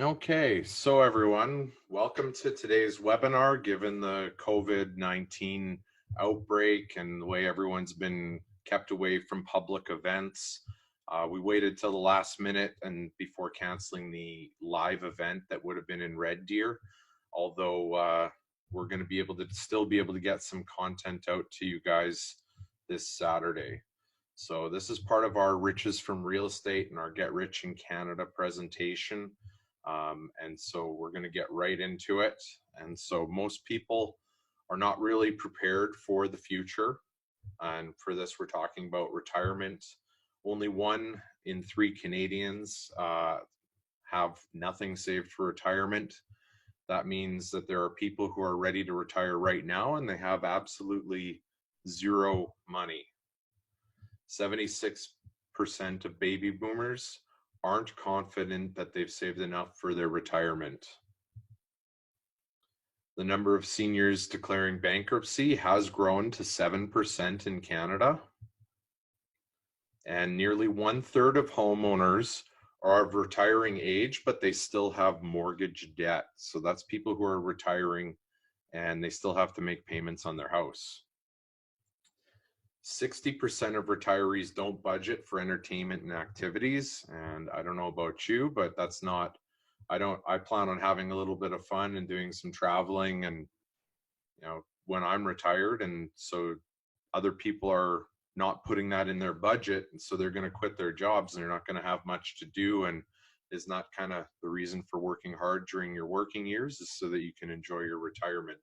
Okay, so everyone, welcome to today's webinar. Given the COVID-19 outbreak and the way everyone's been kept away from public events, we waited till the last minute and before canceling the live event that would have been in Red Deer, although we're going to be able to still be able to get some content out to you guys this Saturday. So this is part of our Riches from Real Estate and our Get Rich in Canada presentation. And so we're going to get right into it. And so most people are not really prepared for the future. And for this, we're talking about retirement. Only 1 in 3 Canadians have nothing saved for retirement. That means that there are people who are ready to retire right now and they have absolutely zero money. 76% of baby boomers aren't confident that they've saved enough for their retirement. The number of seniors declaring bankruptcy has grown to 7% in Canada. And nearly 1/3 of homeowners are of retiring age, but they still have mortgage debt. So that's people who are retiring and they still have to make payments on their house. 60% of retirees don't budget for entertainment and activities. And I don't know about you, but that's not, I plan on having a little bit of fun and doing some traveling and, when I'm retired. And so other people are not putting that in their budget. And so they're going to quit their jobs and they're not going to have much to do. And is not kind of the reason for working hard during your working years, is so that you can enjoy your retirement.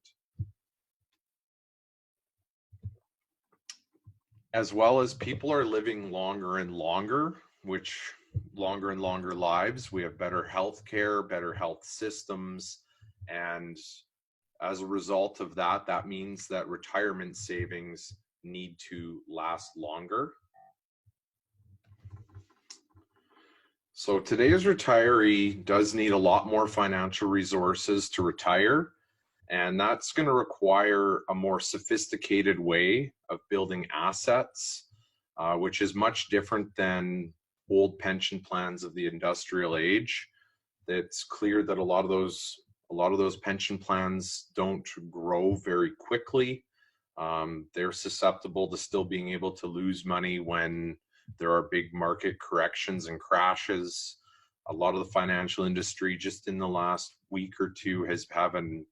As well as people are living longer and longer, which longer and longer lives. We have better health care, better health systems. And as a result of that, that means that retirement savings need to last longer. So today's retiree does need a lot more financial resources to retire. And that's going to require a more sophisticated way of building assets, which is much different than old pension plans of the industrial age. It's clear that a lot of those pension plans don't grow very quickly. They're susceptible to still being able to lose money when there are big market corrections and crashes. A lot of the financial industry just in the last week or two has having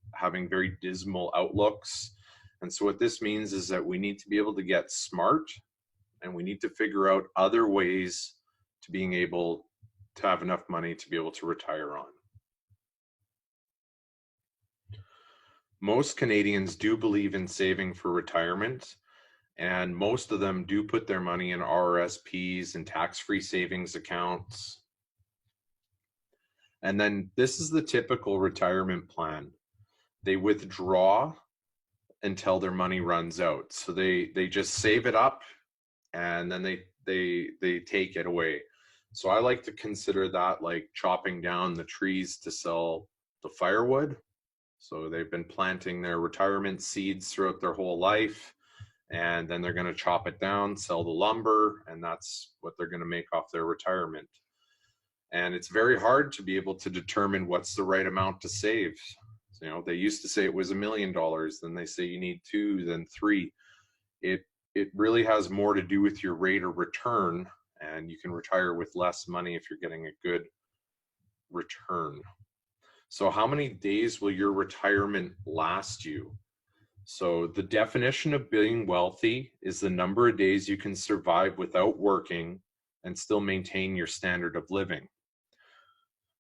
very dismal outlooks. And so what this means is that we need to be able to get smart, and we need to figure out other ways to being able to have enough money to be able to retire on. Most Canadians do believe in saving for retirement, and most of them do put their money in RRSPs and tax-free savings accounts. And then this is the typical retirement plan. They withdraw until their money runs out. So they just save it up and then they take it away. So I like to consider that like chopping down the trees to sell the firewood. So they've been planting their retirement seeds throughout their whole life, and then they're going to chop it down, sell the lumber, and that's what they're going to make off their retirement. And it's very hard to be able to determine what's the right amount to save. They used to say it was $1 million, then they say you need 2, then 3. It really has more to do with your rate of return, and you can retire with less money if you're getting a good return. So how many days will your retirement last you? So the definition of being wealthy is the number of days you can survive without working and still maintain your standard of living.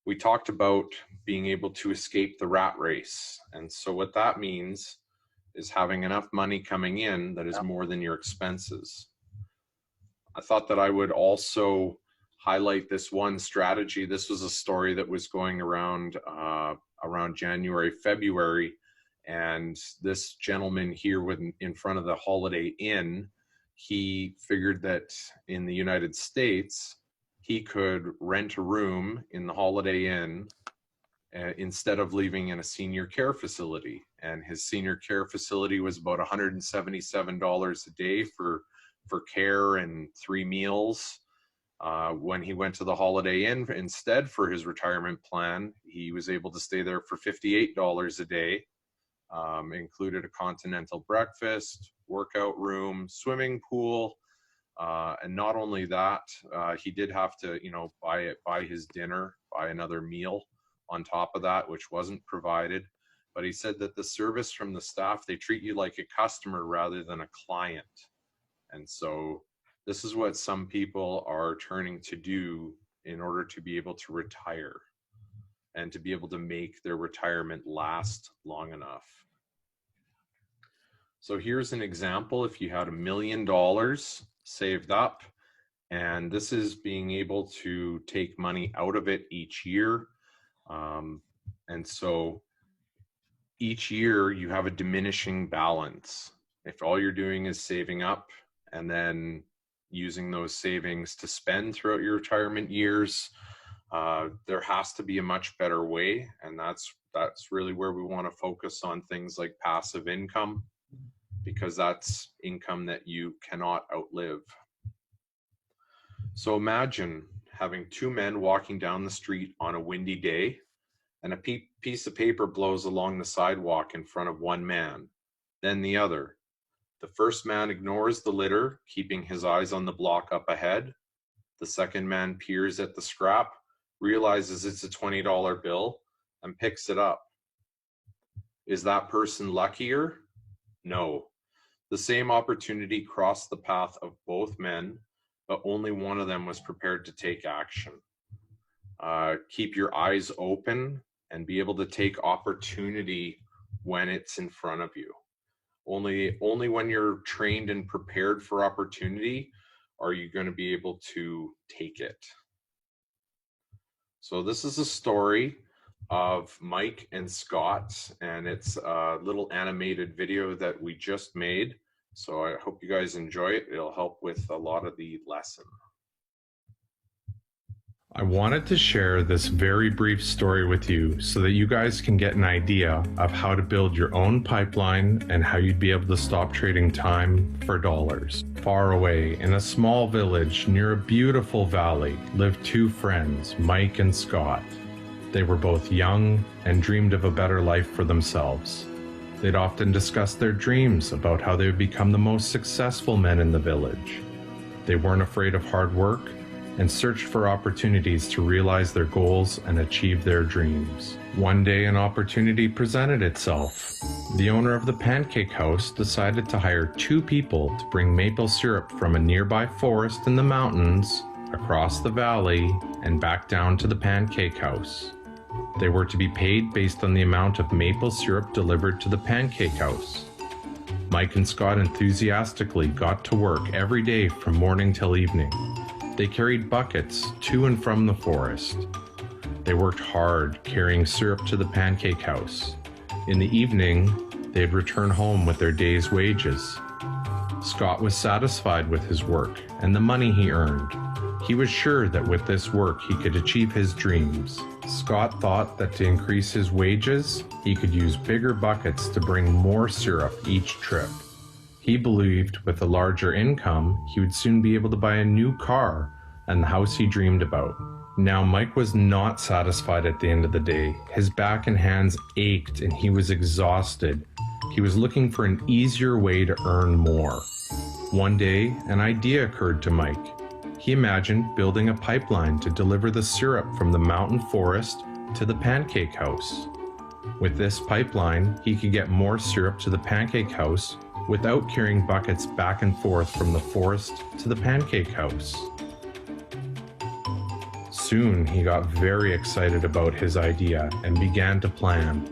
We talked about being able to escape the rat race. And so what that means is having enough money coming in that is more than your expenses. I thought that I would also highlight this one strategy. This was a story that was going around January, February. And this gentleman here in front of the Holiday Inn, he figured that in the United States, he could rent a room in the Holiday Inn instead of living in a senior care facility. And his senior care facility was about $177 a day for care and 3 meals. When he went to the Holiday Inn instead for his retirement plan, he was able to stay there for $58 a day. Included a continental breakfast, workout room, swimming pool, and not only that, he did have to, buy his dinner, buy another meal on top of that, which wasn't provided. But he said that the service from the staff, they treat you like a customer rather than a client. And so this is what some people are turning to do in order to be able to retire and to be able to make their retirement last long enough. So here's an example. If you had $1 million saved up, and this is being able to take money out of it each year. And so each year you have a diminishing balance. If all you're doing is saving up and then using those savings to spend throughout your retirement years, there has to be a much better way. And that's really where we want to focus on things like passive income, because that's income that you cannot outlive. So imagine having two men walking down the street on a windy day, and a piece of paper blows along the sidewalk in front of one man, then the other. The first man ignores the litter, keeping his eyes on the block up ahead. The second man peers at the scrap, realizes it's a $20 bill, and picks it up. Is that person luckier? No. The same opportunity crossed the path of both men, but only one of them was prepared to take action. Keep your eyes open and be able to take opportunity when it's in front of you. Only when you're trained and prepared for opportunity are you going to be able to take it. So this is a story of Mike and Scott, and it's a little animated video that we just made. So I hope you guys enjoy it. It'll help with a lot of the lesson. I wanted to share this very brief story with you so that you guys can get an idea of how to build your own pipeline and how you'd be able to stop trading time for dollars. Far away, in a small village near a beautiful valley, lived two friends, Mike and Scott. They were both young and dreamed of a better life for themselves. They'd often discuss their dreams about how they would become the most successful men in the village. They weren't afraid of hard work and searched for opportunities to realize their goals and achieve their dreams. One day, an opportunity presented itself. The owner of the pancake house decided to hire two people to bring maple syrup from a nearby forest in the mountains across the valley and back down to the pancake house. They were to be paid based on the amount of maple syrup delivered to the pancake house. Mike and Scott enthusiastically got to work every day from morning till evening. They carried buckets to and from the forest. They worked hard carrying syrup to the pancake house. In the evening, they'd return home with their day's wages. Scott was satisfied with his work and the money he earned. He was sure that with this work he could achieve his dreams. Scott thought that to increase his wages, he could use bigger buckets to bring more syrup each trip. He believed with a larger income, he would soon be able to buy a new car and the house he dreamed about. Now, Mike was not satisfied at the end of the day. His back and hands ached and he was exhausted. He was looking for an easier way to earn more. One day, an idea occurred to Mike. He imagined building a pipeline to deliver the syrup from the mountain forest to the pancake house. With this pipeline, he could get more syrup to the pancake house without carrying buckets back and forth from the forest to the pancake house. Soon he got very excited about his idea and began to plan.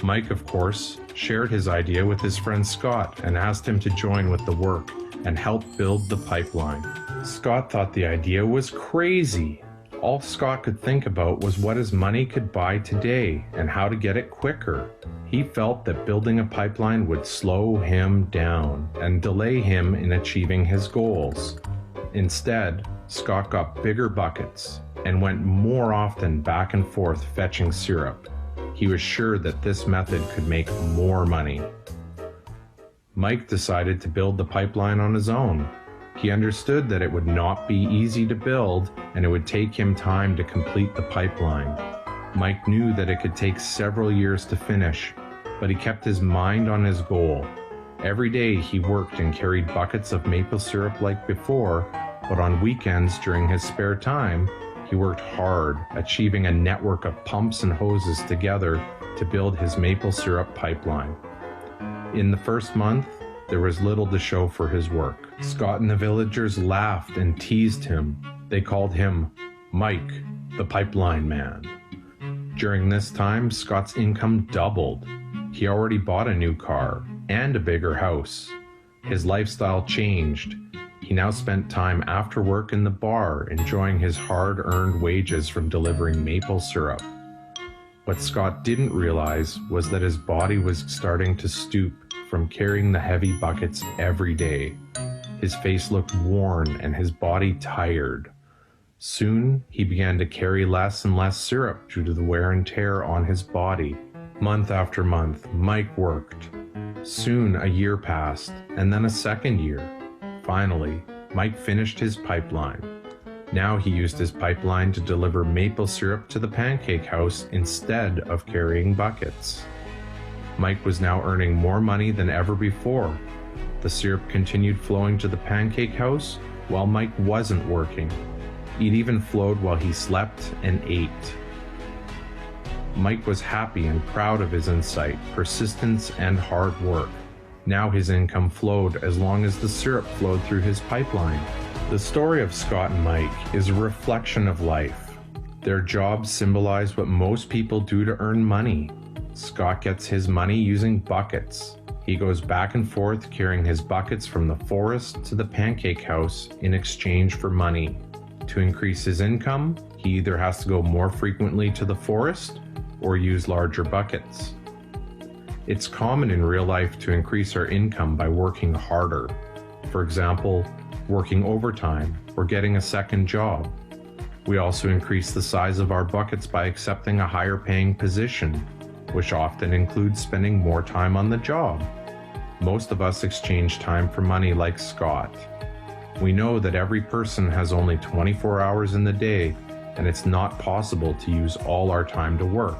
Mike, of course, shared his idea with his friend Scott and asked him to join with the work and help build the pipeline. Scott thought the idea was crazy. All Scott could think about was what his money could buy today and how to get it quicker. He felt that building a pipeline would slow him down and delay him in achieving his goals. Instead, Scott got bigger buckets and went more often back and forth fetching syrup. He was sure that this method could make more money. Mike decided to build the pipeline on his own. He understood that it would not be easy to build and it would take him time to complete the pipeline. Mike knew that it could take several years to finish, but he kept his mind on his goal. Every day he worked and carried buckets of maple syrup like before, but on weekends during his spare time, he worked hard, achieving a network of pumps and hoses together to build his maple syrup pipeline. In the first month, there was little to show for his work. Scott and the villagers laughed and teased him. They called him Mike, the pipeline man. During this time, Scott's income doubled. He already bought a new car and a bigger house. His lifestyle changed. He now spent time after work in the bar, enjoying his hard-earned wages from delivering maple syrup. What Scott didn't realize was that his body was starting to stoop from carrying the heavy buckets every day. His face looked worn and his body tired. Soon, he began to carry less and less syrup due to the wear and tear on his body. Month after month, Mike worked. Soon, a year passed, and then a second year. Finally, Mike finished his pipeline. Now he used his pipeline to deliver maple syrup to the pancake house instead of carrying buckets. Mike was now earning more money than ever before. The syrup continued flowing to the pancake house while Mike wasn't working. It even flowed while he slept and ate. Mike was happy and proud of his insight, persistence, and hard work. Now his income flowed as long as the syrup flowed through his pipeline. The story of Scott and Mike is a reflection of life. Their jobs symbolize what most people do to earn money. Scott gets his money using buckets. He goes back and forth carrying his buckets from the forest to the pancake house in exchange for money. To increase his income, he either has to go more frequently to the forest or use larger buckets. It's common in real life to increase our income by working harder. For example, working overtime or getting a second job. We also increase the size of our buckets by accepting a higher paying position, which often includes spending more time on the job. Most of us exchange time for money like Scott. We know that every person has only 24 hours in the day, and it's not possible to use all our time to work.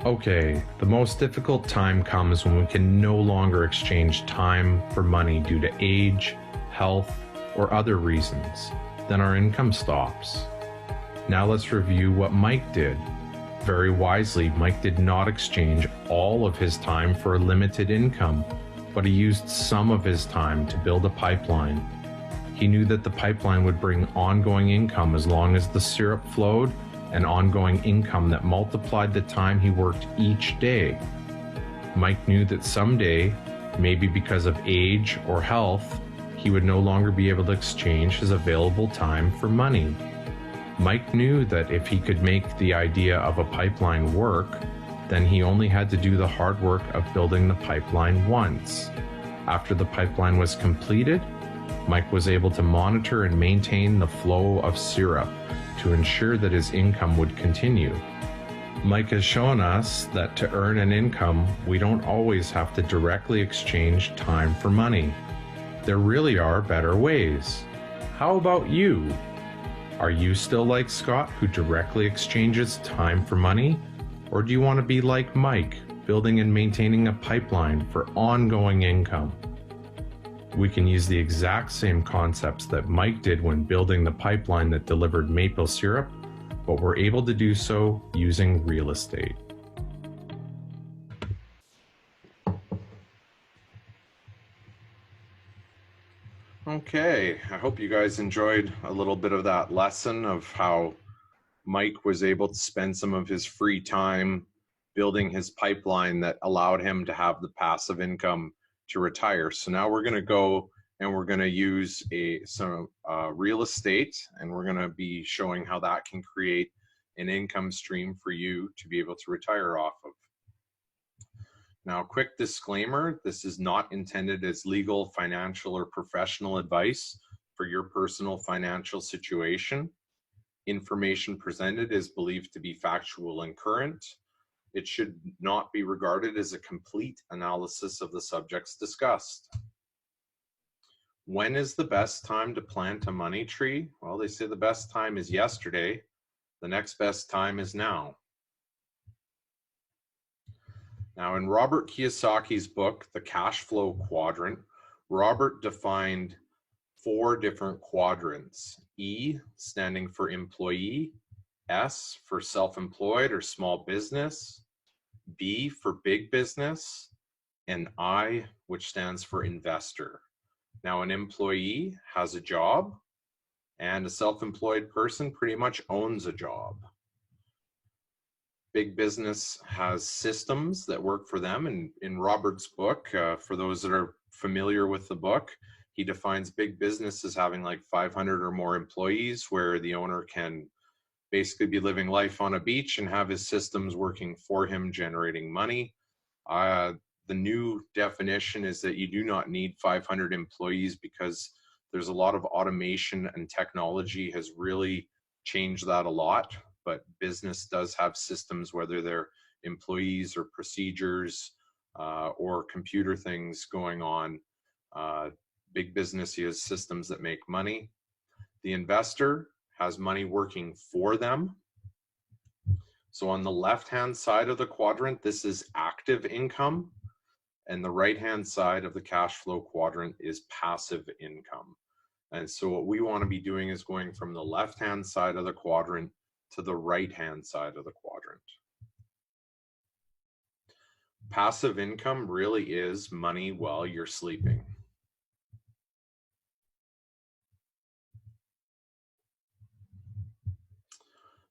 Okay, the most difficult time comes when we can no longer exchange time for money due to age, health, or other reasons. Then our income stops. Now let's review what Mike did. Very wisely, Mike did not exchange all of his time for a limited income, but he used some of his time to build a pipeline. He knew that the pipeline would bring ongoing income as long as the syrup flowed, and ongoing income that multiplied the time he worked each day. Mike knew that someday, maybe because of age or health, he would no longer be able to exchange his available time for money. Mike knew that if he could make the idea of a pipeline work, then he only had to do the hard work of building the pipeline once. After the pipeline was completed, Mike was able to monitor and maintain the flow of syrup to ensure that his income would continue. Mike has shown us that to earn an income, we don't always have to directly exchange time for money. There really are better ways. How about you? Are you still like Scott, who directly exchanges time for money? Or do you want to be like Mike, building and maintaining a pipeline for ongoing income? We can use the exact same concepts that Mike did when building the pipeline that delivered maple syrup, but we're able to do so using real estate. Okay, I hope you guys enjoyed a little bit of that lesson of how Mike was able to spend some of his free time building his pipeline that allowed him to have the passive income to retire. So now we're going to go and we're going to use some real estate, and we're going to be showing how that can create an income stream for you to be able to retire off of. Now, quick disclaimer, this is not intended as legal, financial, or professional advice for your personal financial situation. Information presented is believed to be factual and current. It should not be regarded as a complete analysis of the subjects discussed. When is the best time to plant a money tree? Well, they say the best time is yesterday. The next best time is now. Now, in Robert Kiyosaki's book, The Cash Flow Quadrant, Robert defined 4 different quadrants. E standing for employee, S for self-employed or small business, B for big business, and I, which stands for investor. Now, an employee has a job, and a self-employed person pretty much owns a job. Big business has systems that work for them. And in Robert's book, for those that are familiar with the book, he defines big business as having like 500 or more employees, where the owner can basically be living life on a beach and have his systems working for him, generating money. The new definition is that you do not need 500 employees, because there's a lot of automation and technology has really changed that a lot. But business does have systems, whether they're employees or procedures or computer things going on. Big business has systems that make money. The investor has money working for them. So on the left-hand side of the quadrant, this is active income, and the right-hand side of the cash flow quadrant is passive income. And so what we want to be doing is going from the left-hand side of the quadrant to the right-hand side of the quadrant. Passive income really is money while you're sleeping.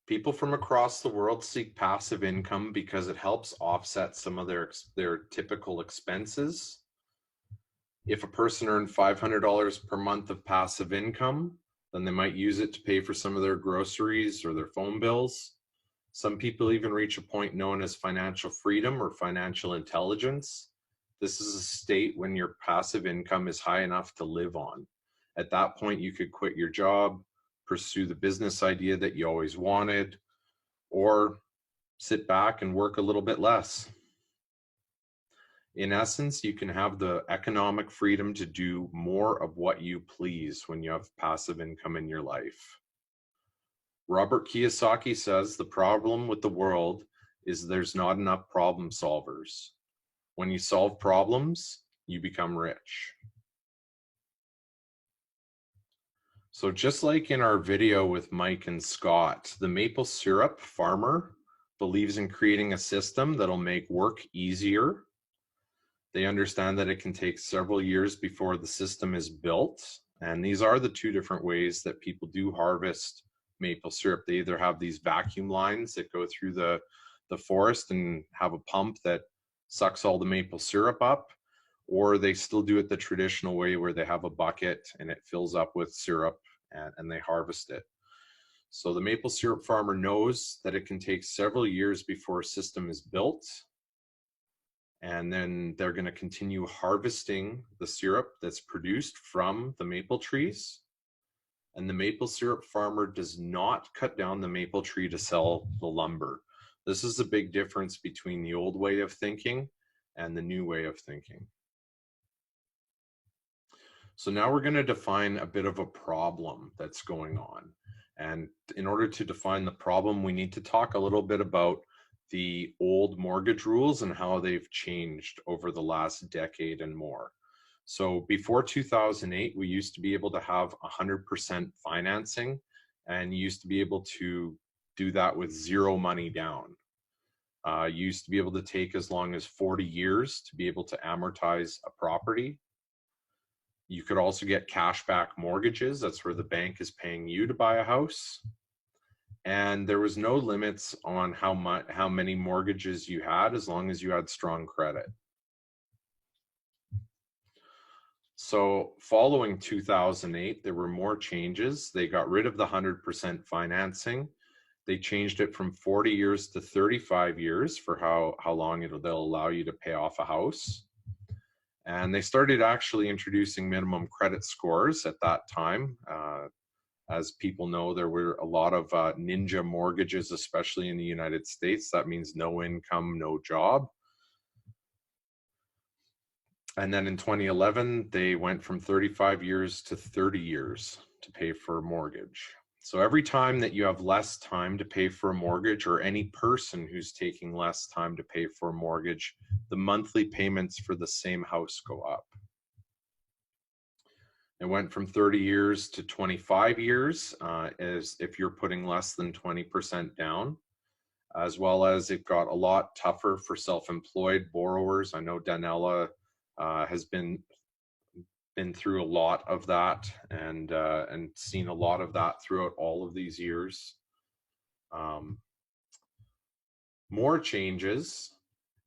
People from across the world seek passive income because it helps offset some of their typical expenses. If a person earned $500 per month of passive income, then they might use it to pay for some of their groceries or their phone bills. Some people even reach a point known as financial freedom or financial intelligence. This is a state when your passive income is high enough to live on. At that point, you could quit your job, pursue the business idea that you always wanted, or sit back and work a little bit less. In essence, you can have the economic freedom to do more of what you please when you have passive income in your life. Robert Kiyosaki says the problem with the world is there's not enough problem solvers. When you solve problems, you become rich. So just like in our video with Mike and Scott, the maple syrup farmer believes in creating a system that'll make work easier. They understand that it can take several years before the system is built. And these are the 2 different ways that people do harvest maple syrup. They either have these vacuum lines that go through the forest and have a pump that sucks all the maple syrup up, or they still do it the traditional way where they have a bucket and it fills up with syrup and they harvest it. So the maple syrup farmer knows that it can take several years before a system is built. And then they're going to continue harvesting the syrup that's produced from the maple trees. And the maple syrup farmer does not cut down the maple tree to sell the lumber. This is a big difference between the old way of thinking and the new way of thinking. So now we're going to define a bit of a problem that's going on. And in order to define the problem, we need to talk a little bit about the old mortgage rules and how they've changed over the last decade and more. So before 2008, we used to be able to have 100% financing, and you used to be able to do that with 0 money down. You used to be able to take as long as 40 years to be able to amortize a property. You could also get cashback mortgages. That's where the bank is paying you to buy a house. And there was no limits on how many mortgages you had, as long as you had strong credit. So following 2008, there were more changes. They got rid of the 100% financing. They changed it from 40 years to 35 years for how long they'll allow you to pay off a house. And they started actually introducing minimum credit scores at that time. As people know, there were a lot of ninja mortgages, especially in the United States. That means no income, no job. And then in 2011, they went from 35 years to 30 years to pay for a mortgage. So every time that you have less time to pay for a mortgage, or any person who's taking less time to pay for a mortgage, the monthly payments for the same house go up. It went from 30 years to 25 years, as if you're putting less than 20% down, as well as it got a lot tougher for self-employed borrowers. I know Danella has been through a lot of that, and seen a lot of that throughout all of these years. More changes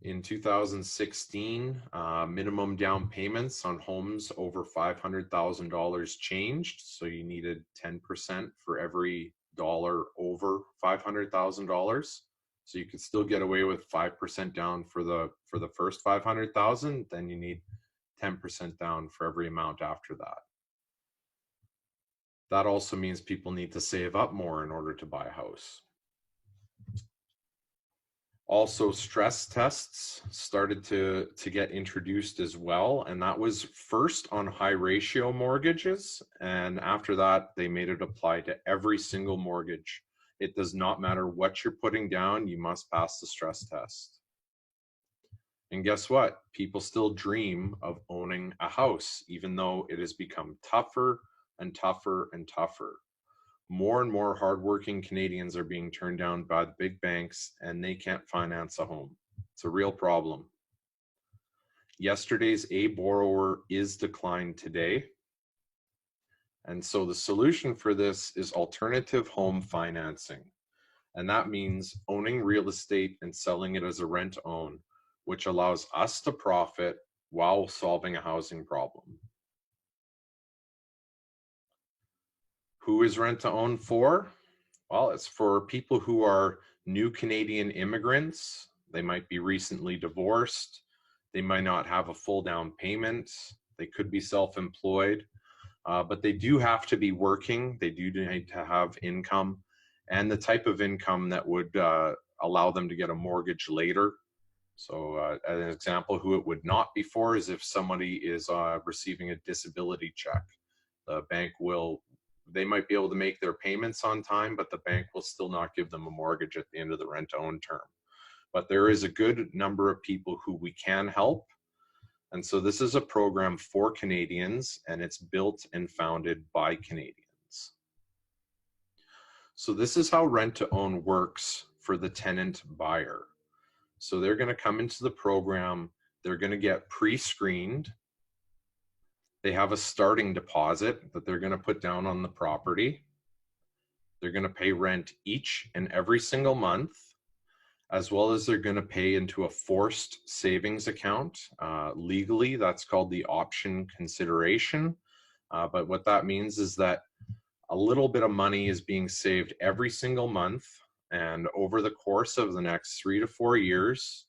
in 2016. Minimum down payments on homes over $500,000 changed, so you needed 10% for every dollar over $500,000. So you could still get away with 5% down for the first 500,000. Then you need 10% down for every amount after that. That also means people need to save up more in order to buy a house. Also, stress tests started to get introduced as well, and that was first on high ratio mortgages, and after that they made it apply to every single mortgage. It does not matter what you're putting down, you must pass the stress test. And guess what? People still dream of owning a house, even though it has become tougher and tougher and tougher. More and more hardworking Canadians are being turned down by the big banks, and they can't finance a home. It's a real problem. Yesterday's A borrower is declined today. And so the solution for this is alternative home financing. And that means owning real estate and selling it as a rent own, which allows us to profit while solving a housing problem. Who is rent to own for? Well, it's for people who are new Canadian immigrants. They might be recently divorced. They might not have a full down payment. They could be self-employed, but they do have to be working. They do need to have income, and the type of income that would allow them to get a mortgage later. So as an example, who it would not be for is if somebody is receiving a disability check. The bank they might be able to make their payments on time, but the bank will still not give them a mortgage at the end of the rent-to-own term. But there is a good number of people who we can help. And so this is a program for Canadians, and it's built and founded by Canadians. So this is how rent-to-own works for the tenant buyer. So they're going to come into the program, they're going to get pre-screened. They have a starting deposit that they're going to put down on the property. They're going to pay rent each and every single month, as well as they're going to pay into a forced savings account. Legally, that's called the option consideration. But what that means is that a little bit of money is being saved every single month, and over the course of the next 3 to 4 years,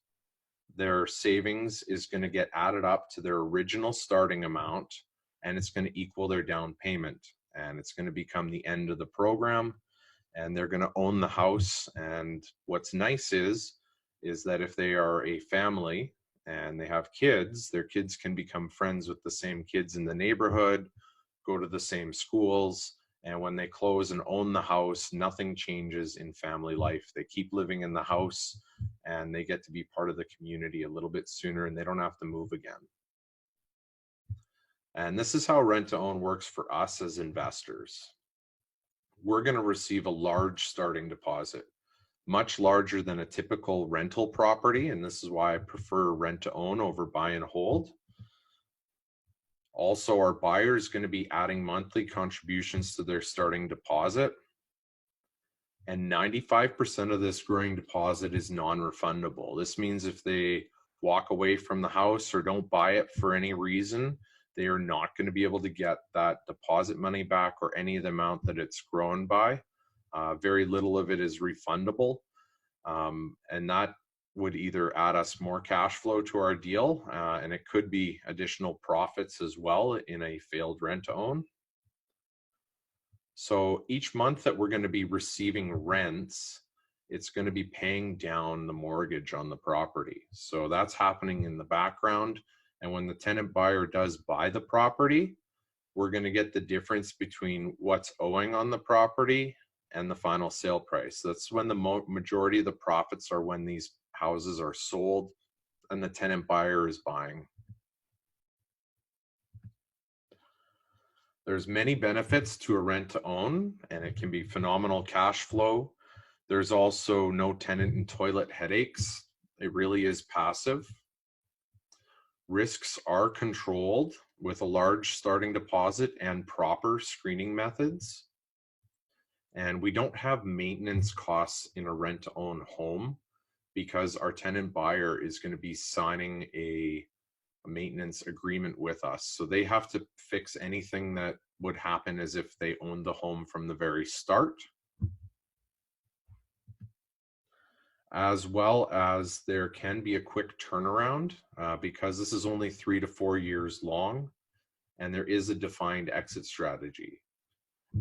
their savings is going to get added up to their original starting amount, and it's going to equal their down payment, and it's going to become the end of the program, and they're going to own the house. And what's nice is that if they are a family and they have kids, their kids can become friends with the same kids in the neighborhood, go to the same schools, and when they close and own the house, nothing changes in family life. They keep living in the house, and they get to be part of the community a little bit sooner, and they don't have to move again. And this is how rent to own works for us as investors. We're going to receive a large starting deposit, much larger than a typical rental property, and this is why I prefer rent to own over buy and hold. Also, our buyer is going to be adding monthly contributions to their starting deposit, and 95% of this growing deposit is non-refundable. This means if they walk away from the house or don't buy it for any reason, they are not going to be able to get that deposit money back or any of the amount that it's grown by. Very little of it is refundable, and that would either add us more cash flow to our deal, and it could be additional profits as well in a failed rent to own. So each month that we're going to be receiving rents, it's going to be paying down the mortgage on the property. So that's happening in the background. And when the tenant buyer does buy the property, we're going to get the difference between what's owing on the property and the final sale price. That's when the majority of the profits are when these houses are sold and the tenant buyer is buying. There's many benefits to a rent to own, and it can be phenomenal cash flow. There's also no tenant and toilet headaches. It really is passive. Risks are controlled with a large starting deposit and proper screening methods. And we don't have maintenance costs in a rent to own home because our tenant buyer is going to be signing a maintenance agreement with us. So they have to fix anything that would happen as if they owned the home from the very start. As well as there can be a quick turnaround because this is only 3 to 4 years long, and there is a defined exit strategy.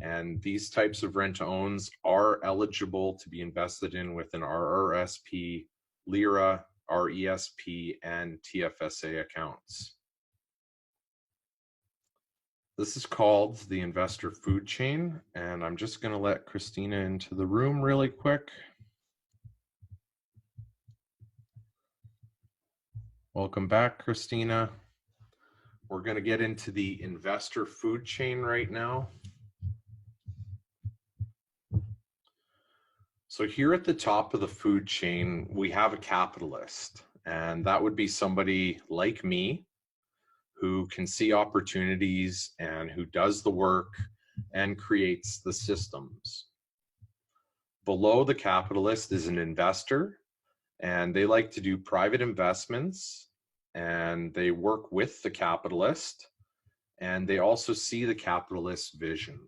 And these types of rent-to-owns are eligible to be invested in with an RRSP, LIRA, RESP, and TFSA accounts. This is called the investor food chain, and I'm just going to let Christina into the room really quick. Welcome back, Christina. We're going to get into the investor food chain right now. So here at the top of the food chain, we have a capitalist, and that would be somebody like me who can see opportunities and who does the work and creates the systems. Below the capitalist is an investor, and they like to do private investments, and they work with the capitalist, and they also see the capitalist's vision.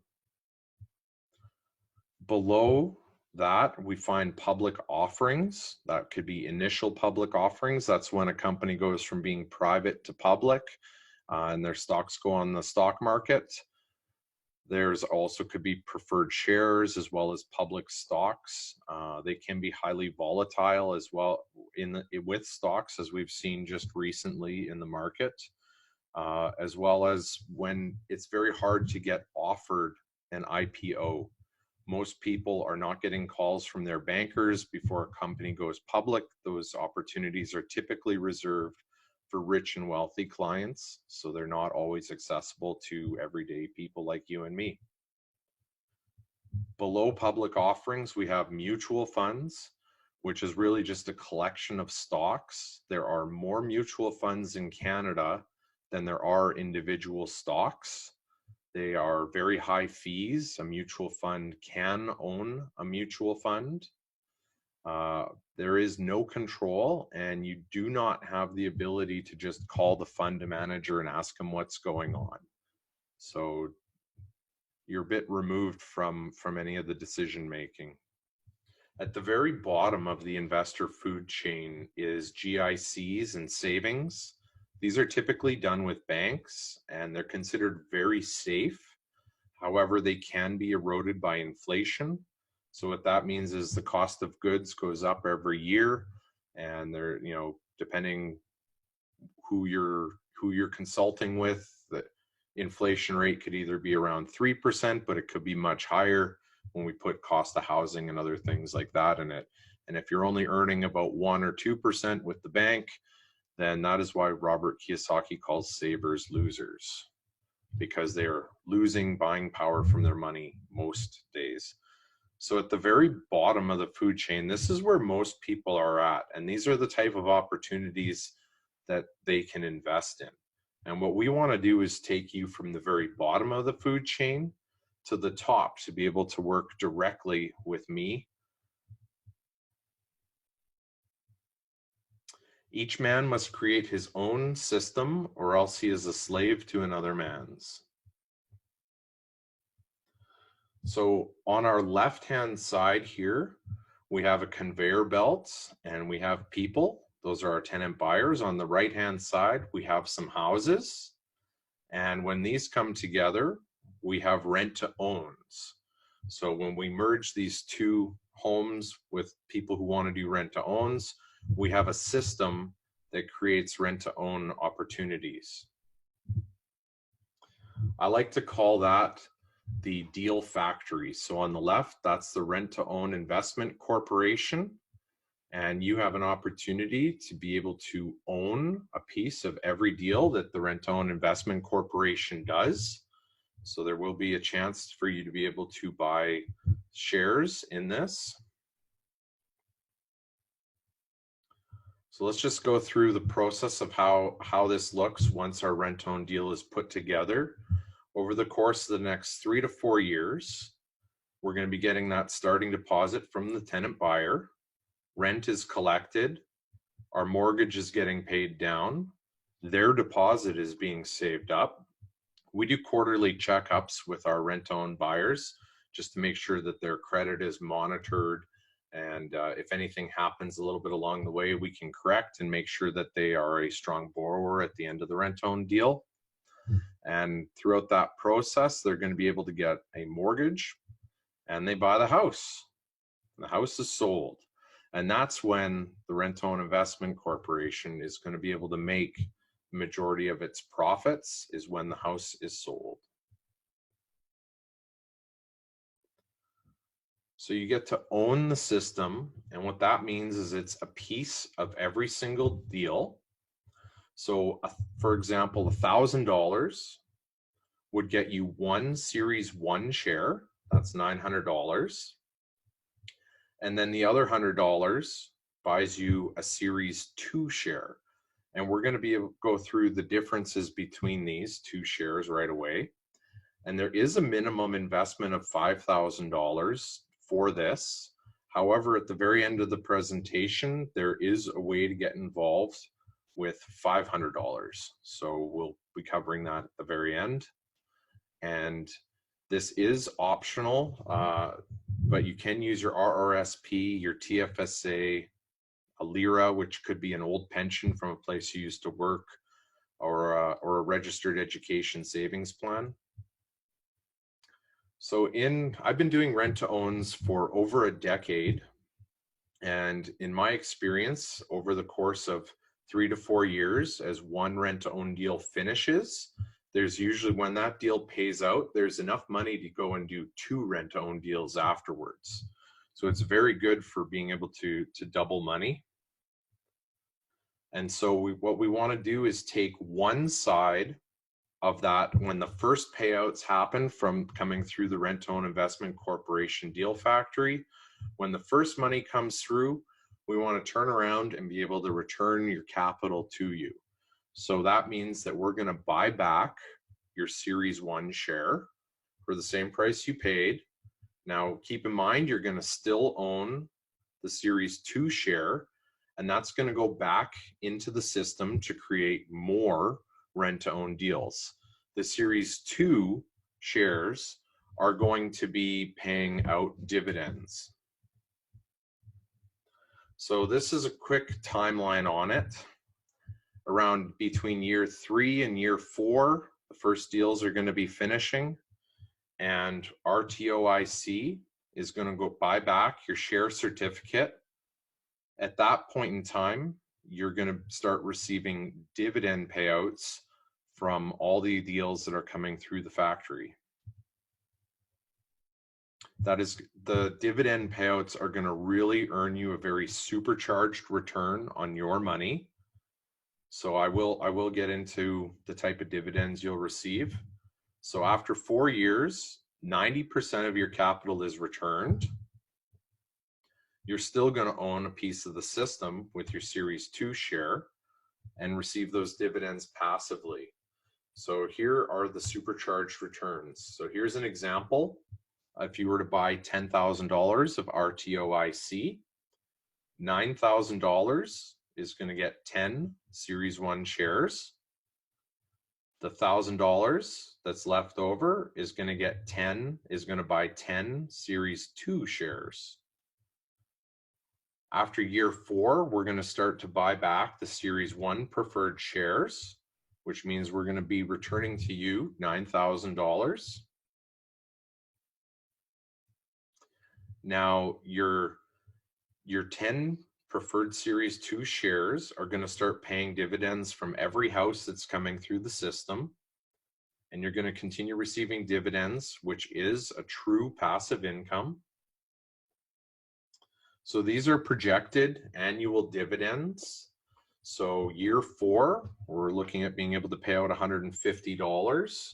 Below that, we find public offerings. That could be initial public offerings. That's when a company goes from being private to public, and their stocks go on the stock market. There's also could be preferred shares as well as public stocks. They can be highly volatile as well with stocks, as we've seen just recently in the market, as well as when it's very hard to get offered an IPO. Most people are not getting calls from their bankers before a company goes public. Those opportunities are typically reserved for rich and wealthy clients, so they're not always accessible to everyday people like you and me. Below public offerings, we have mutual funds, which is really just a collection of stocks. There are more mutual funds in Canada than there are individual stocks. They are very high fees. A mutual fund can own a mutual fund. There is no control, and you do not have the ability to just call the fund manager and ask them what's going on. So you're a bit removed from any of the decision making. At the very bottom of the investor food chain is GICs and savings. These are typically done with banks, and they're considered very safe. However, they can be eroded by inflation. So what that means is the cost of goods goes up every year, and they're, depending who you're consulting with, the inflation rate could either be around 3%, but it could be much higher when we put cost of housing and other things like that in it. And if you're only earning about 1 or 2% with the bank, then that is why Robert Kiyosaki calls savers losers, because they're losing buying power from their money most days. So at the very bottom of the food chain, this is where most people are at. And these are the type of opportunities that they can invest in. And what we want to do is take you from the very bottom of the food chain to the top to be able to work directly with me. Each man must create his own system, or else he is a slave to another man's. So on our left-hand side here, we have a conveyor belt and we have people. Those are our tenant buyers. On the right-hand side, we have some houses. And when these come together, we have rent-to-owns. So when we merge these two homes with people who want to do rent-to-owns, we have a system that creates rent-to-own opportunities. I like to call that the deal factory. So on the left, that's the rent-to-own investment corporation. And you have an opportunity to be able to own a piece of every deal that the rent-to-own investment corporation does. So there will be a chance for you to be able to buy shares in this. So let's just go through the process of how this looks once our rent-to-own deal is put together. Over the course of the next 3 to 4 years, we're going to be getting that starting deposit from the tenant buyer. Rent is collected. Our mortgage is getting paid down. Their deposit is being saved up. We do quarterly checkups with our rent-to-own buyers just to make sure that their credit is monitored, and if anything happens a little bit along the way, we can correct and make sure that they are a strong borrower at the end of the rent-to-own deal. And throughout that process, they're going to be able to get a mortgage, and they buy the house. The house is sold. And that's when the Rent-to-Own Investment Corporation is going to be able to make the majority of its profits, is when the house is sold. So you get to own the system, and what that means is it's a piece of every single deal. So for example, $1,000 would get you one Series 1 share, that's $900. And then the other $100 buys you a Series 2 share. And we're going to be able to go through the differences between these two shares right away. And there is a minimum investment of $5,000 for this. However, at the very end of the presentation, there is a way to get involved with $500. So we'll be covering that at the very end. And this is optional, but you can use your RRSP, your TFSA, a LIRA, which could be an old pension from a place you used to work, or a registered education savings plan. So I've been doing rent-to-owns for over a decade. And in my experience, over the course of 3 to 4 years, as one rent-to-own deal finishes, there's usually, when that deal pays out, there's enough money to go and do 2 rent-to-own deals afterwards. So it's very good for being able to double money. And so what we want to do is take one side of that when the first payouts happen from coming through the Rent-to-Own Investment Corporation deal factory. When the first money comes through, we want to turn around and be able to return your capital to you. So that means that we're going to buy back your Series 1 share for the same price you paid. Now, keep in mind, you're going to still own the Series 2 share, and that's going to go back into the system to create more rent-to-own deals. The Series 2 shares are going to be paying out dividends. So this is a quick timeline on it. Around between year 3 and year 4, the first deals are going to be finishing, and RTOIC is going to go buy back your share certificate. At that point in time, you're going to start receiving dividend payouts from all the deals that are coming through the factory. That is, the dividend payouts are going to really earn you a very supercharged return on your money. So I will get into the type of dividends you'll receive. So after 4 years, 90% of your capital is returned. You're still going to own a piece of the system with your Series 2 share and receive those dividends passively. So here are the supercharged returns. So here's an example. If you were to buy $10,000 of RTOIC, $9,000 is going to get 10 Series 1 shares. The $1,000 that's left over is going to buy 10 Series 2 shares. After year 4, we're going to start to buy back the Series 1 preferred shares, which means we're going to be returning to you $9,000. Now, your 10 preferred Series 2 shares are going to start paying dividends from every house that's coming through the system. And you're going to continue receiving dividends, which is a true passive income. So these are projected annual dividends. So year 4, we're looking at being able to pay out $150,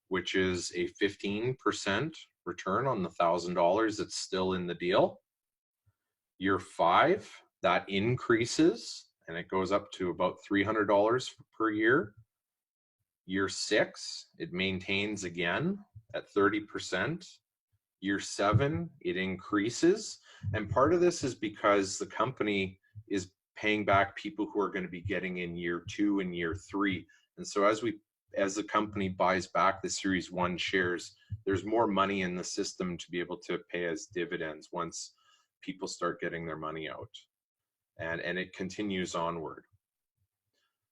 which is a 15% return on the $1,000 that's still in the deal. Year 5, that increases and it goes up to about $300 per year. Year 6, it maintains again at 30%. Year 7, it increases. And part of this is because the company is paying back people who are going to be getting in year 2 and year 3. And so as the company buys back the Series 1 shares, there's more money in the system to be able to pay as dividends once people start getting their money out. And it continues onward.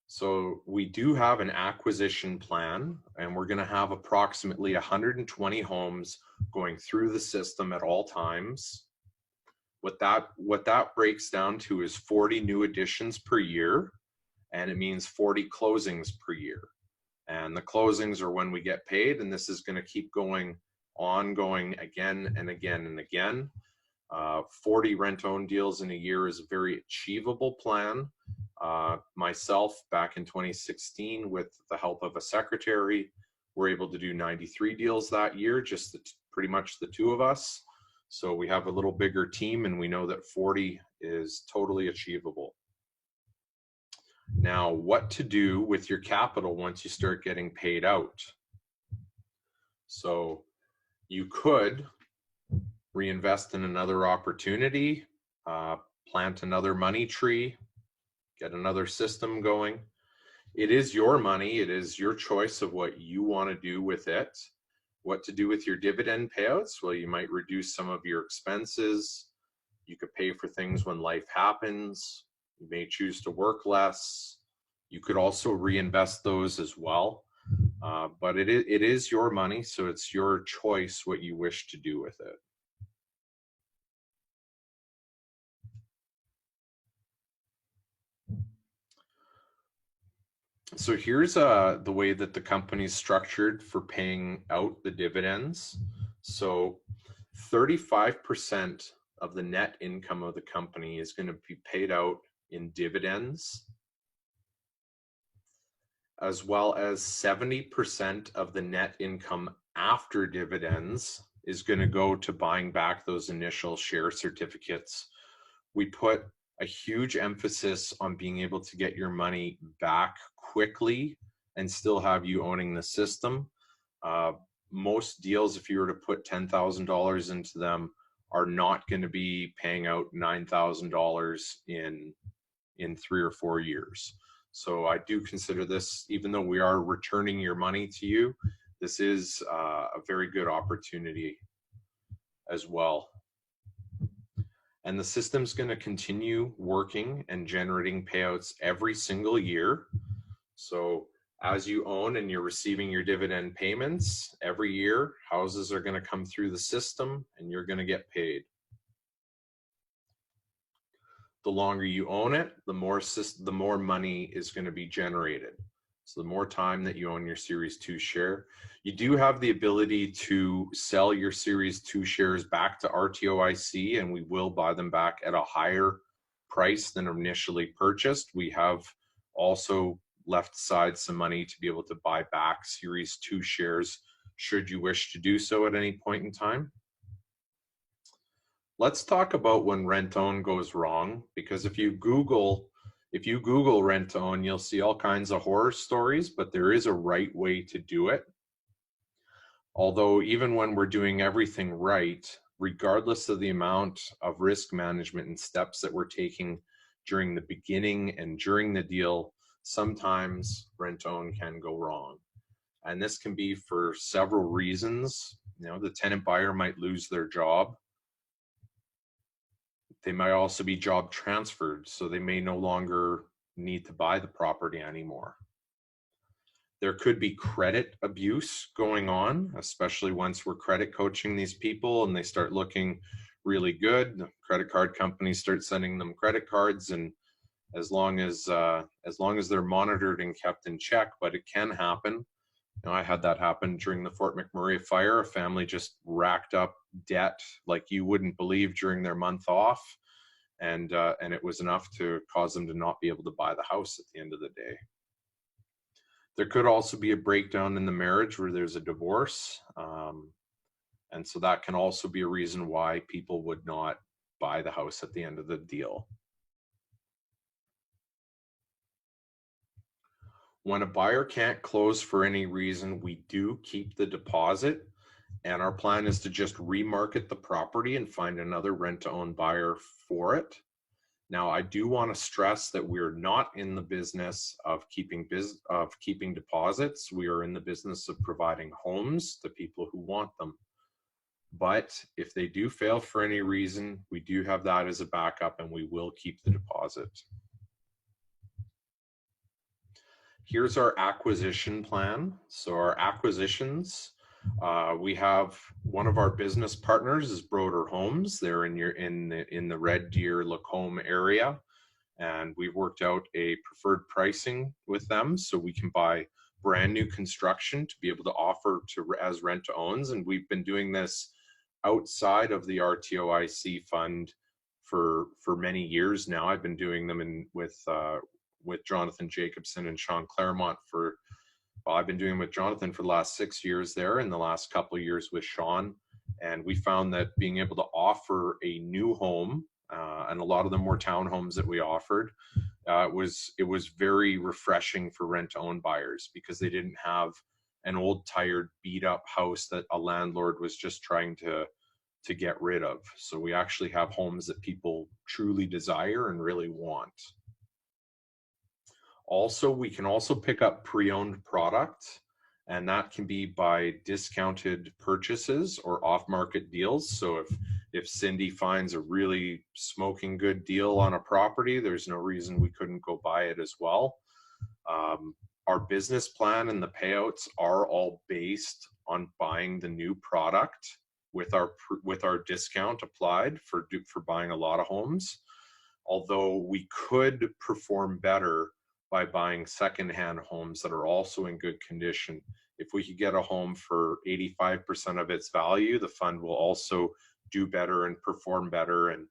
So we do have an acquisition plan, and we're going to have approximately 120 homes going through the system at all times. What that breaks down to is 40 new additions per year, and it means 40 closings per year. And the closings are when we get paid, and this is going to keep ongoing again and again and again. 40 rent-own deals in a year is a very achievable plan. Myself, back in 2016, with the help of a secretary, were able to do 93 deals that year, just pretty much the two of us. So we have a little bigger team, and we know that 40 is totally achievable. Now, what to do with your capital once you start getting paid out? So you could reinvest in another opportunity, plant another money tree, get another system going. It is your money. It is your choice of what you want to do with it. What to do with your dividend payouts? Well, you might reduce some of your expenses. You could pay for things when life happens. You may choose to work less. You could also reinvest those as well. But it is your money, so it's your choice what you wish to do with it. So here's the way that the company's structured for paying out the dividends. So 35% of the net income of the company is going to be paid out in dividends, as well as 70% of the net income after dividends is going to go to buying back those initial share certificates. We put a huge emphasis on being able to get your money back quickly and still have you owning the system. Most deals, if you were to put $10,000 into them, are not going to be paying out $9,000 in 3 or 4 years. So I do consider this, even though we are returning your money to you, this is a very good opportunity as well. And the system's going to continue working and generating payouts every single year. So as you own and you're receiving your dividend payments every year, houses are going to come through the system and you're going to get paid. The longer you own it, the more money is going to be generated. So the more time that you own your Series 2 share, you do have the ability to sell your Series 2 shares back to RTOIC, and we will buy them back at a higher price than initially purchased. We have also left aside some money to be able to buy back Series 2 shares should you wish to do so at any point in time. Let's talk about when rent-own goes wrong, because if you Google rent-own, you'll see all kinds of horror stories, but there is a right way to do it. Although even when we're doing everything right, regardless of the amount of risk management and steps that we're taking during the beginning and during the deal, sometimes rent-own can go wrong. And this can be for several reasons. You know, the tenant buyer might lose their job. They might also be job transferred, so they may no longer need to buy the property anymore. There could be credit abuse going on, especially once we're credit coaching these people and they start looking really good. The credit card companies start sending them credit cards, and as long as they're monitored and kept in check, but it can happen. You know, I had that happen during the Fort McMurray fire. A family just racked up debt like you wouldn't believe during their month off, and it was enough to cause them to not be able to buy the house at the end of the day. There could also be a breakdown in the marriage where there's a divorce, and so that can also be a reason why people would not buy the house at the end of the deal. When a buyer can't close for any reason, we do keep the deposit, and our plan is to just remarket the property and find another rent-to-own buyer for it. Now, I do want to stress that we're not in the business of keeping deposits. We are in the business of providing homes to people who want them. But if they do fail for any reason, we do have that as a backup, and we will keep the deposit. Here's our acquisition plan. So our acquisitions, we have one of our business partners is Broder Homes. They're in the Red Deer Lacombe area, and we've worked out a preferred pricing with them, so we can buy brand new construction to be able to offer as rent to owns. And we've been doing this outside of the RTOIC fund for many years now. I've been doing them with Jonathan Jacobson and Sean Claremont I've been doing with Jonathan for the last 6 years there, and the last couple of years with Sean. And we found that being able to offer a new home, and a lot of them were townhomes that we offered, it was very refreshing for rent-to-own buyers, because they didn't have an old, tired, beat-up house that a landlord was just trying to get rid of. So we actually have homes that people truly desire and really want. Also, we can also pick up pre-owned product, and that can be by discounted purchases or off-market deals. So if Cindy finds a really smoking good deal on a property, there's no reason we couldn't go buy it as well. Our business plan and the payouts are all based on buying the new product with our discount applied for buying a lot of homes. Although we could perform better by buying secondhand homes that are also in good condition. If we could get a home for 85% of its value, the fund will also do better and perform better, and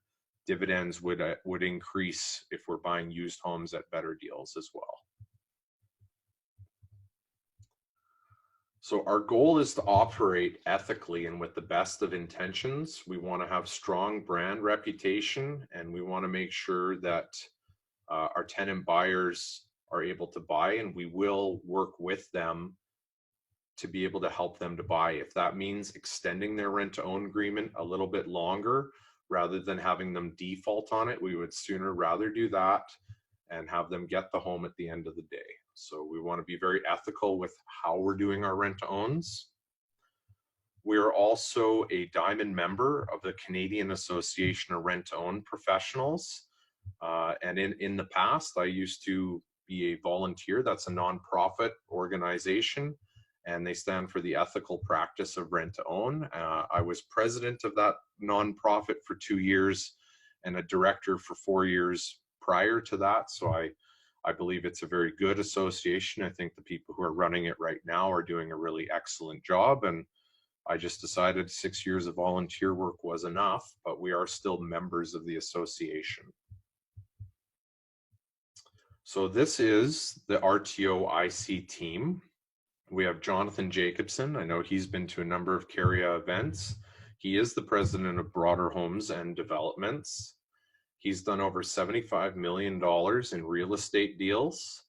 dividends would increase if we're buying used homes at better deals as well. So our goal is to operate ethically and with the best of intentions. We want to have strong brand reputation, and we want to make sure that our tenant buyers are able to buy, and we will work with them to be able to help them to buy. If that means extending their rent-to-own agreement a little bit longer rather than having them default on it, we would sooner rather do that and have them get the home at the end of the day. So we want to be very ethical with how we're doing our rent-to-owns. We are also a Diamond member of the Canadian Association of Rent-to-Own Professionals. And in the past, I used to be a volunteer. That's a nonprofit organization, and they stand for the ethical practice of rent-to-own. I was president of that nonprofit for 2 years and a director for 4 years prior to that. So I believe it's a very good association. I think the people who are running it right now are doing a really excellent job, and I just decided 6 years of volunteer work was enough, but we are still members of the association. So this is the RTOIC team. We have Jonathan Jacobson. I know he's been to a number of CARIA events. He is the president of Broder Homes and Developments. He's done over $75 million in real estate deals,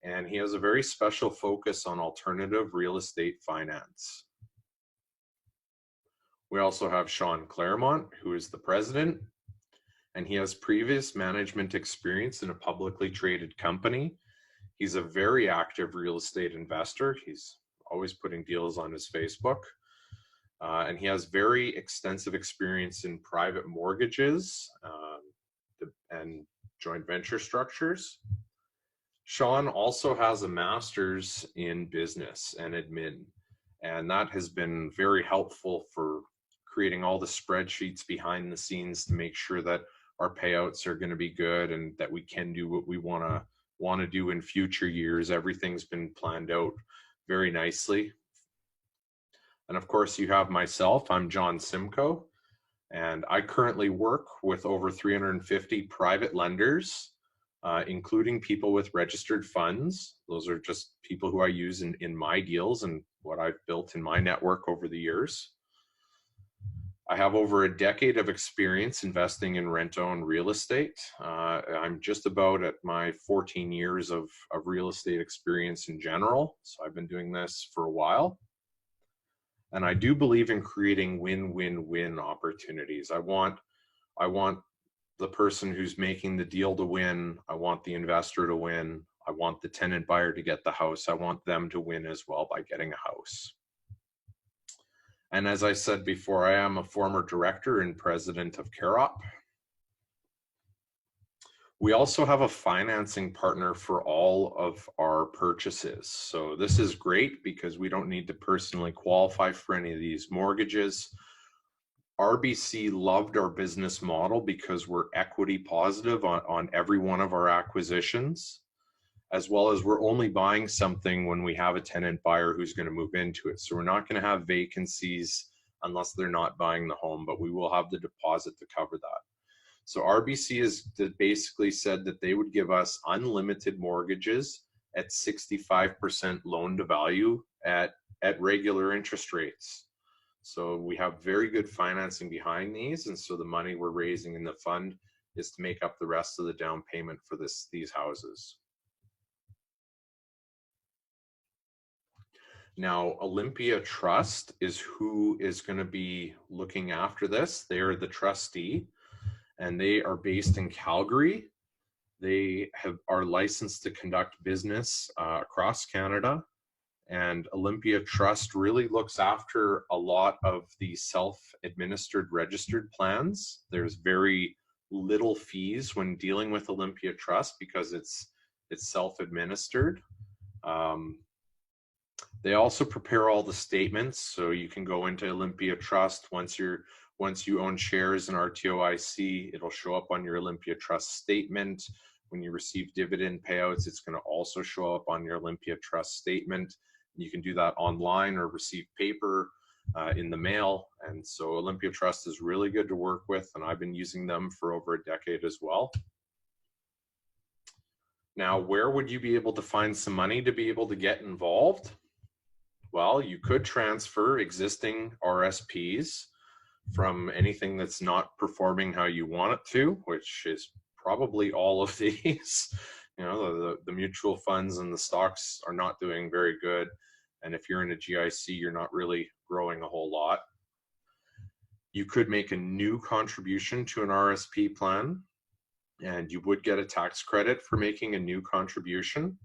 and he has a very special focus on alternative real estate finance. We also have Sean Claremont, who is the president, and he has previous management experience in a publicly traded company. He's a very active real estate investor. He's always putting deals on his Facebook. And he has very extensive experience in private mortgages and joint venture structures. Sean also has a master's in business and admin, and that has been very helpful for creating all the spreadsheets behind the scenes to make sure that our payouts are going to be good and that we can do what we want to do in future years. Everything's been planned out very nicely. And of course, you have myself. I'm Jon Simcoe, and I currently work with over 350 private lenders, including people with registered funds. Those are just people who I use in my deals and what I've built in my network over the years. I have over a decade of experience investing in rent-owned real estate. I'm just about at my 14 years of real estate experience in general. So I've been doing this for a while. And I do believe in creating win-win-win opportunities. I want the person who's making the deal to win. I want the investor to win. I want the tenant buyer to get the house. I want them to win as well by getting a house. And as I said before, I am a former director and president of CareOp. We also have a financing partner for all of our purchases. So this is great because we don't need to personally qualify for any of these mortgages. RBC loved our business model because we're equity positive on every one of our acquisitions, as well as we're only buying something when we have a tenant buyer who's going to move into it. So we're not going to have vacancies unless they're not buying the home, but we will have the deposit to cover that. So RBC has basically said that they would give us unlimited mortgages at 65% loan to value at regular interest rates. So we have very good financing behind these, and so the money we're raising in the fund is to make up the rest of the down payment for these houses. Now, Olympia Trust is who is going to be looking after this. They're the trustee, and they are based in Calgary. They are licensed to conduct business across Canada. And Olympia Trust really looks after a lot of the self-administered registered plans. There's very little fees when dealing with Olympia Trust because it's self-administered. They also prepare all the statements, so you can go into Olympia Trust once you own shares in RTOIC. It'll show up on your Olympia Trust statement. When you receive dividend payouts, it's going to also show up on your Olympia Trust statement. You can do that online or receive paper in the mail. And so Olympia Trust is really good to work with, and I've been using them for over a decade as well. Now, where would you be able to find some money to be able to get involved? Well, you could transfer existing RSPs from anything that's not performing how you want it to, which is probably all of these. You know, the mutual funds and the stocks are not doing very good. And if you're in a GIC, you're not really growing a whole lot. You could make a new contribution to an RSP plan, and you would get a tax credit for making a new contribution.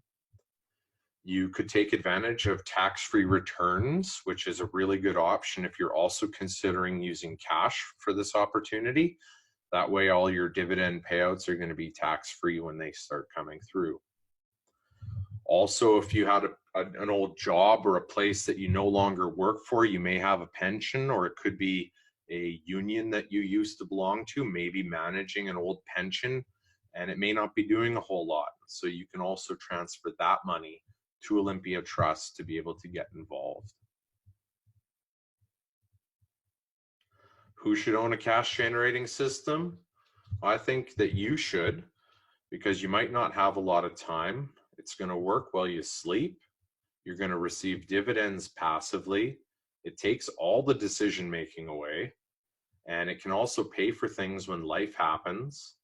You could take advantage of tax-free returns, which is a really good option if you're also considering using cash for this opportunity. That way, all your dividend payouts are going to be tax-free when they start coming through. Also, if you had an old job or a place that you no longer work for, you may have a pension, or it could be a union that you used to belong to, maybe managing an old pension, and it may not be doing a whole lot. So you can also transfer that money to Olympia Trust to be able to get involved. Who should own a cash generating system? I think that you should, because you might not have a lot of time. It's going to work while you sleep. You're going to receive dividends passively. It takes all the decision making away, and it can also pay for things when life happens,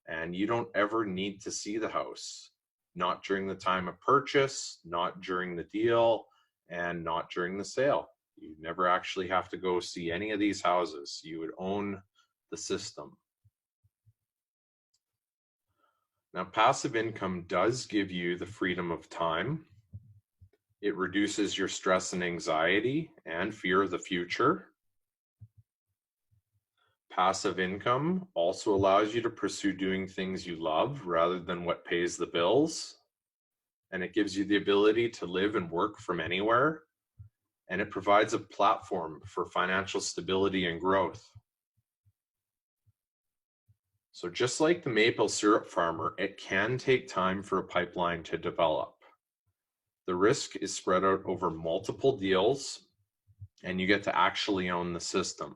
and you don't ever need to see the house. Not during the time of purchase, not during the deal, and not during the sale. You never actually have to go see any of these houses. You would own the system. Now, passive income does give you the freedom of time. It reduces your stress and anxiety and fear of the future. Passive income also allows you to pursue doing things you love rather than what pays the bills. And it gives you the ability to live and work from anywhere. and it provides a platform for financial stability and growth. So just like the maple syrup farmer, it can take time for a pipeline to develop. The risk is spread out over multiple deals, and you get to actually own the system.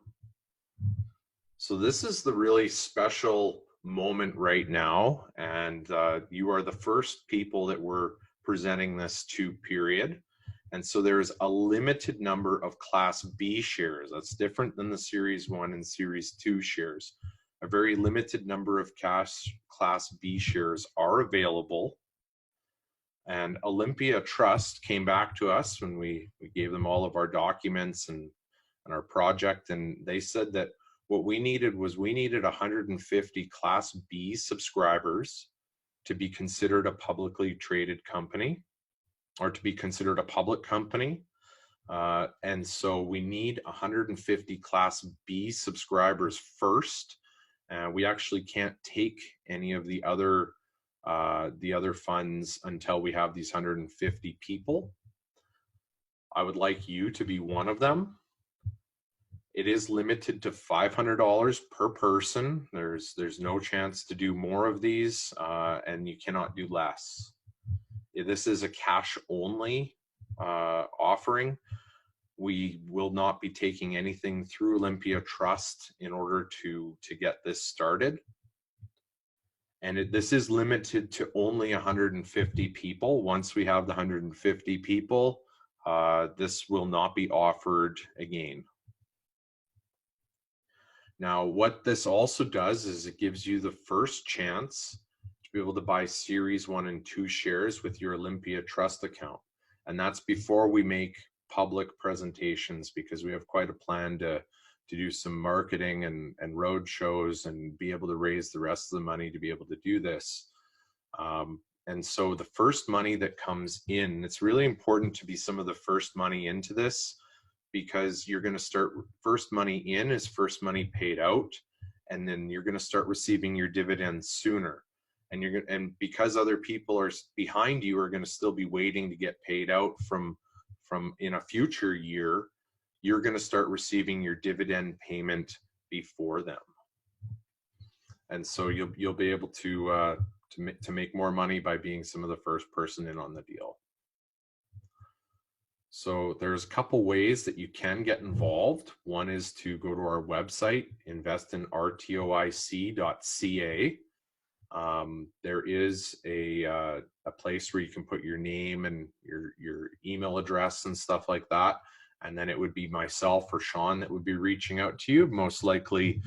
So this is the really special moment right now, and you are the first people that we're presenting this to, period. And so there's a limited number of Class B shares. That's different than the Series 1 and Series 2 shares. A very limited number of Class B shares are available. And Olympia Trust came back to us when we gave them all of our documents and our project, and they said that what we needed was 150 Class B subscribers to be considered a publicly traded company, or to be considered a public company. And so we need 150 Class B subscribers first. We actually can't take any of the other funds until we have these 150 people. I would like you to be one of them. It is limited to $500 per person. There's no chance to do more of these, and you cannot do less. This is a cash only offering. We will not be taking anything through Olympia Trust in order to get this started. And this is limited to only 150 people. Once we have the 150 people, this will not be offered again. Now, what this also does is it gives you the first chance to be able to buy Series 1 and 2 shares with your Olympia Trust account. And that's before we make public presentations, because we have quite a plan to do some marketing and road shows and be able to raise the rest of the money to be able to do this. And so the first money that comes in, it's really important to be some of the first money into this, because you're going to start, first money in is first money paid out, and then you're going to start receiving your dividends sooner. And because other people are behind you are going to still be waiting to get paid out from in a future year, you're going to start receiving your dividend payment before them. And so you'll be able to make more money by being some of the first person in on the deal. So there's a couple ways that you can get involved. One is to go to our website, investinrtoic.ca. There is a place where you can put your name and your email address and stuff like that. And then it would be myself or Sean that would be reaching out to you, most likely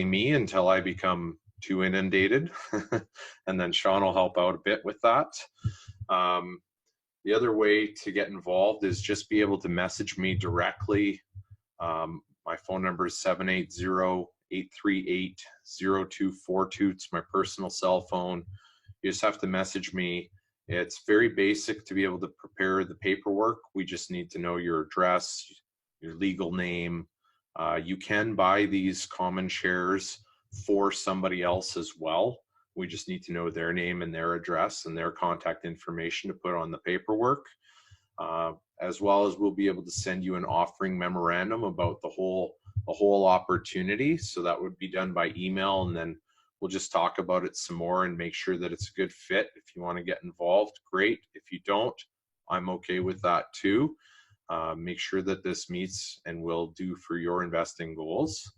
me, until I become too inundated. And then Sean will help out a bit with that. The other way to get involved is just be able to message me directly. My phone number is 780-838-0242. It's my personal cell phone. You just have to message me. It's very basic to be able to prepare the paperwork. We just need to know your address, your legal name. You can buy these common shares for somebody else as well. We just need to know their name and their address and their contact information to put on the paperwork. As well as we'll be able to send you an offering memorandum about the whole opportunity. So that would be done by email, and then we'll just talk about it some more and make sure that it's a good fit. If you want to get involved, great. If you don't, I'm okay with that too. Make sure that this meets and will do for your investing goals.